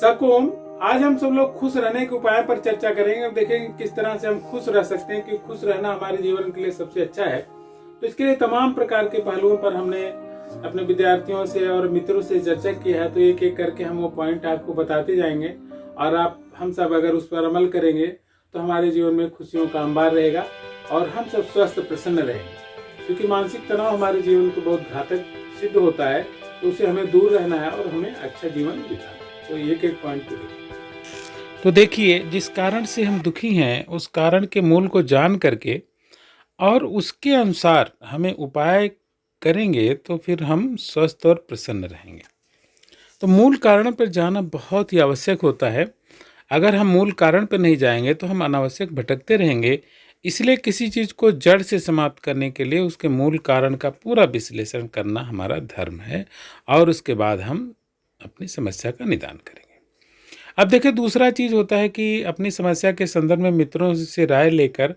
सकुम, आज हम सब लोग खुश रहने के उपाय पर चर्चा करेंगे और देखेंगे किस तरह से हम खुश रह सकते हैं, कि खुश रहना हमारे जीवन के लिए सबसे अच्छा है। तो इसके लिए तमाम प्रकार के पहलुओं पर हमने अपने विद्यार्थियों से और मित्रों से चर्चा की है। तो एक एक करके हम वो पॉइंट आपको बताते जाएंगे और हम सब अगर उस पर अमल करेंगे तो हमारे जीवन में खुशियों का अंबार रहेगा और हम सब स्वस्थ प्रसन्न रहेंगे। क्योंकि मानसिक तनाव हमारे जीवन को बहुत घातक सिद्ध होता है, तो उसे हमें दूर रहना है और हमें अच्छा जीवन बिताना है। तो एक एक पॉइंट को तो देखिए, जिस कारण से हम दुखी हैं उस कारण के मूल को जान करके और उसके अनुसार हमें उपाय करेंगे तो फिर हम स्वस्थ और प्रसन्न रहेंगे। तो मूल कारण पर जाना बहुत ही आवश्यक होता है। अगर हम मूल कारण पर नहीं जाएंगे तो हम अनावश्यक भटकते रहेंगे। इसलिए किसी चीज़ को जड़ से समाप्त करने के लिए उसके मूल कारण का पूरा विश्लेषण करना हमारा धर्म है और उसके बाद हम अपनी समस्या का निदान करेंगे। अब देखिए, दूसरा चीज़ होता है कि अपनी समस्या के संदर्भ में मित्रों से राय लेकर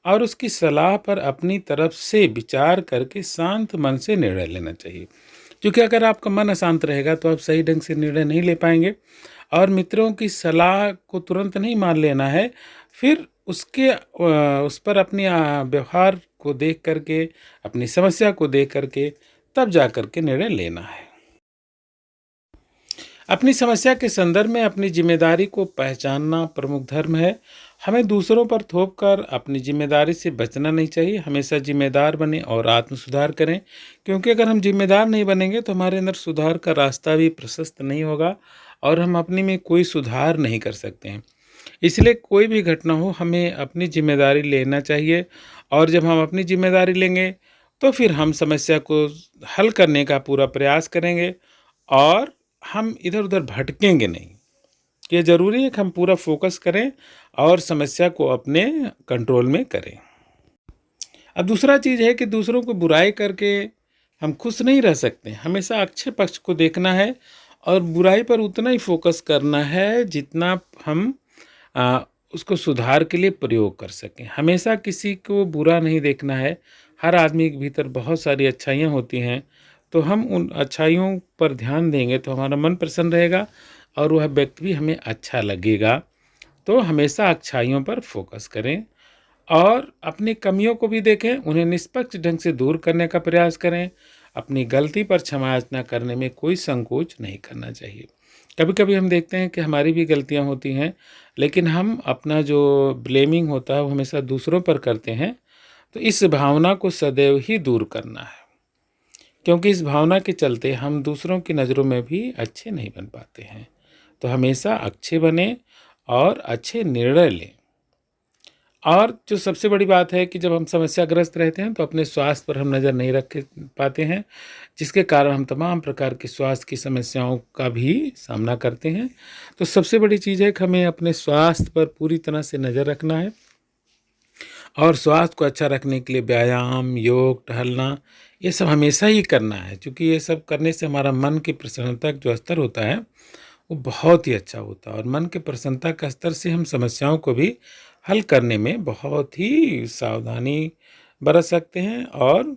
और उसकी सलाह पर अपनी तरफ से विचार करके शांत मन से निर्णय लेना चाहिए। क्योंकि अगर आपका मन अशांत रहेगा तो आप सही ढंग से निर्णय नहीं ले पाएंगे। और मित्रों की सलाह को तुरंत नहीं मान लेना है, फिर उस पर अपनी व्यवहार को देख करके, अपनी समस्या को देख करके तब जा करके निर्णय लेना है। अपनी समस्या के संदर्भ में अपनी जिम्मेदारी को पहचानना प्रमुख धर्म है। हमें दूसरों पर थोप कर अपनी जिम्मेदारी से बचना नहीं चाहिए। हमेशा जिम्मेदार बने और आत्म सुधार करें, क्योंकि अगर हम जिम्मेदार नहीं बनेंगे तो हमारे अंदर सुधार का रास्ता भी प्रशस्त नहीं होगा और हम अपने में कोई सुधार नहीं कर सकते हैं। इसलिए कोई भी घटना हो, हमें अपनी जिम्मेदारी लेना चाहिए और जब हम अपनी जिम्मेदारी लेंगे तो फिर हम समस्या को हल करने का पूरा प्रयास करेंगे और हम इधर उधर भटकेंगे नहीं। ये ज़रूरी है कि हम पूरा फोकस करें और समस्या को अपने कंट्रोल में करें। अब दूसरा चीज़ है कि दूसरों को बुराई करके हम खुश नहीं रह सकते। हमेशा अच्छे पक्ष को देखना है और बुराई पर उतना ही फोकस करना है जितना हम उसको सुधार के लिए प्रयोग कर सकें। हमेशा किसी को बुरा नहीं देखना है। हर आदमी के भीतर बहुत सारी अच्छाइयाँ होती हैं, तो हम उन अच्छाइयों पर ध्यान देंगे तो हमारा मन प्रसन्न रहेगा और वह व्यक्ति भी हमें अच्छा लगेगा। तो हमेशा अच्छाइयों पर फोकस करें और अपनी कमियों को भी देखें, उन्हें निष्पक्ष ढंग से दूर करने का प्रयास करें। अपनी गलती पर क्षमा याचना करने में कोई संकोच नहीं करना चाहिए। कभी कभी हम देखते हैं कि हमारी भी गलतियां होती हैं, लेकिन हम अपना जो ब्लेमिंग होता है वो हमेशा दूसरों पर करते हैं। तो इस भावना को सदैव ही दूर करना है, क्योंकि इस भावना के चलते हम दूसरों की नज़रों में भी अच्छे नहीं बन पाते हैं। तो हमेशा अच्छे बने और अच्छे निर्णय लें। और जो सबसे बड़ी बात है कि जब हम समस्याग्रस्त रहते हैं तो अपने स्वास्थ्य पर हम नज़र नहीं रख पाते हैं, जिसके कारण हम तमाम प्रकार की स्वास्थ्य की समस्याओं का भी सामना करते हैं। तो सबसे बड़ी चीज़ है कि हमें अपने स्वास्थ्य पर पूरी तरह से नज़र रखना है और स्वास्थ्य को अच्छा रखने के लिए व्यायाम, योग, टहलना, ये सब हमेशा ही करना है। क्योंकि ये सब करने से हमारा मन की प्रसन्नता का जो स्तर होता है वो बहुत ही अच्छा होता है और मन के प्रसन्नता का स्तर से हम समस्याओं को भी हल करने में बहुत ही सावधानी बरत सकते हैं और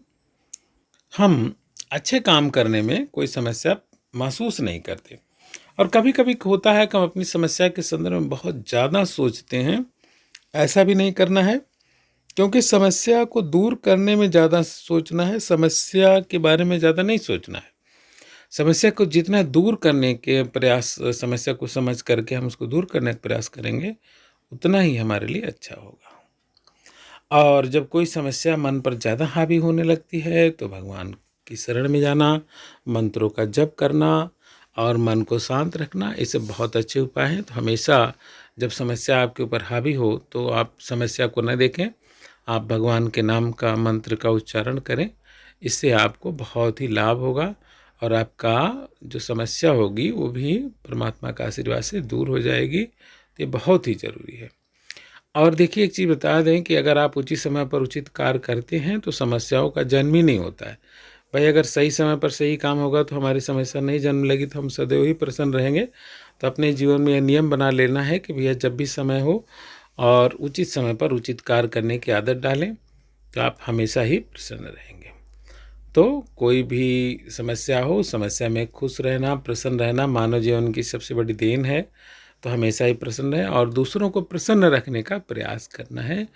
हम अच्छे काम करने में कोई समस्या महसूस नहीं करते। और कभी कभी होता है कि हम अपनी समस्या के संदर्भ में बहुत ज़्यादा सोचते हैं। ऐसा भी नहीं करना है, क्योंकि समस्या को दूर करने में ज़्यादा सोचना है, समस्या के बारे में ज़्यादा नहीं सोचना है। समस्या को जितना दूर करने के प्रयास, समस्या को समझ करके हम उसको दूर करने का प्रयास करेंगे, उतना ही हमारे लिए अच्छा होगा। और जब कोई समस्या मन पर ज़्यादा हावी होने लगती है तो भगवान की शरण में जाना, मंत्रों का जप करना और मन को शांत रखना, ये सब बहुत अच्छे उपाय हैं। तो हमेशा जब समस्या आपके ऊपर हावी हो तो आप समस्या को न देखें, आप भगवान के नाम का, मंत्र का उच्चारण करें। इससे आपको बहुत ही लाभ होगा और आपका जो समस्या होगी वो भी परमात्मा का आशीर्वाद से दूर हो जाएगी। तो ये बहुत ही ज़रूरी है। और देखिए, एक चीज़ बता दें कि अगर आप उचित समय पर उचित कार्य करते हैं तो समस्याओं का जन्म ही नहीं होता है। भाई, अगर सही समय पर सही काम होगा तो हमारी समस्या नहीं जन्म लेगी, तो हम सदैव ही प्रसन्न रहेंगे। तो अपने जीवन में यह नियम बना लेना है कि भैया जब भी समय हो और उचित समय पर उचित कार्य करने की आदत डालें, तो आप हमेशा ही प्रसन्न रहेंगे। तो कोई भी समस्या हो, समस्या में खुश रहना, प्रसन्न रहना मानव जीवन की सबसे बड़ी देन है। तो हमेशा ही प्रसन्न रहें और दूसरों को प्रसन्न रखने का प्रयास करना है।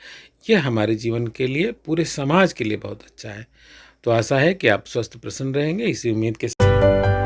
यह हमारे जीवन के लिए, पूरे समाज के लिए बहुत अच्छा है। तो आशा है कि आप स्वस्थ प्रसन्न रहेंगे, इसी उम्मीद के साथ।